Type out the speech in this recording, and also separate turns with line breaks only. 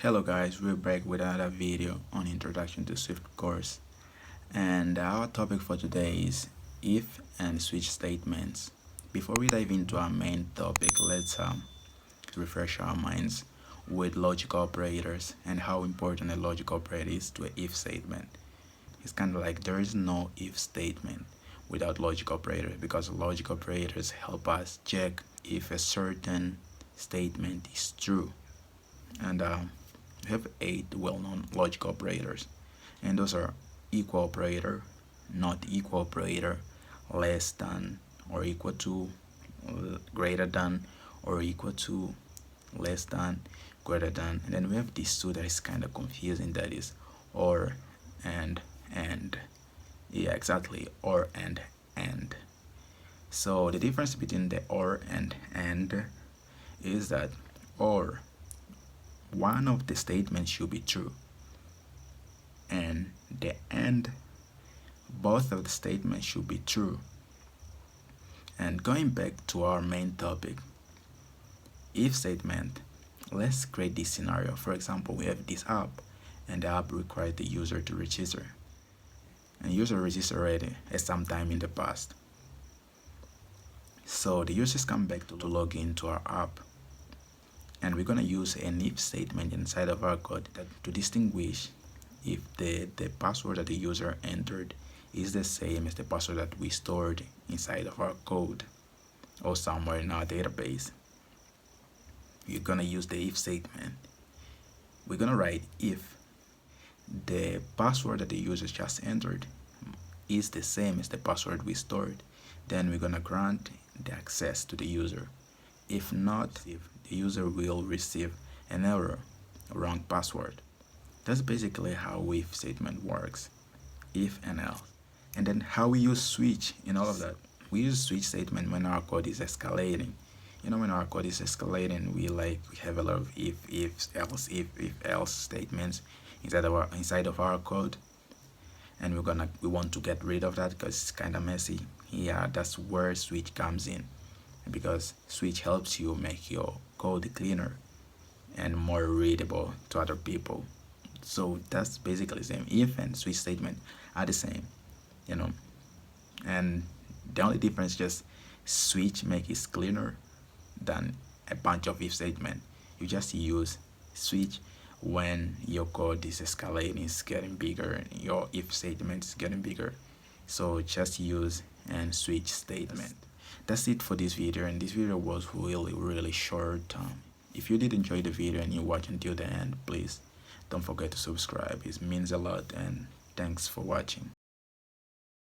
Hello guys, we're back with another video on Introduction to Swift course, and our topic for today is if and switch statements. Before we dive into our main topic, let's refresh our minds with logical operators and how important a logical operator is to an if statement. It's kind of like there is no if statement without logical operators, because logical operators help us check if a certain statement is true. And we have 8 well-known logical operators, and those are equal operator, not equal operator, less than or equal to, greater than or equal to, less than, greater than. And then we have these two that is kind of confusing, that is or and. Yeah, exactly, or and. So the difference between the or and is that or one of the statements should be true, and the and both of the statements should be true. And going back to our main topic, if statement, let's create this scenario. For example, we have this app, and the app requires the user to register, and user registered already at some time in the past. So the users come back to log into our app, and we're going to use an if statement inside of our code to distinguish if the password that the user entered is the same as the password that we stored inside of our code or somewhere in our database. You're going to use the if statement. We're going to write if the password that the user just entered is the same as the password we stored, then we're going to grant the access to the user. If not, if the user will receive an error, a wrong password. That's basically how if statement works, if and else. And then how we use switch in all of that. We use switch statement when our code is escalating. When our code is escalating, we have a lot of if else statements inside of our code, and we want to get rid of that because it's kind of messy. Yeah, that's where switch comes in, because switch helps you make your code cleaner and more readable to other people. So that's basically the same. If and switch statement are the same, and the only difference is just switch make it cleaner than a bunch of if statement. You just use switch when your code is escalating, it's getting bigger, your if statement is getting bigger. So just use and switch statement. That's it for this video, and this video was really short. If you did enjoy the video and you watch until the end, please don't forget to subscribe. It means a lot, and thanks for watching.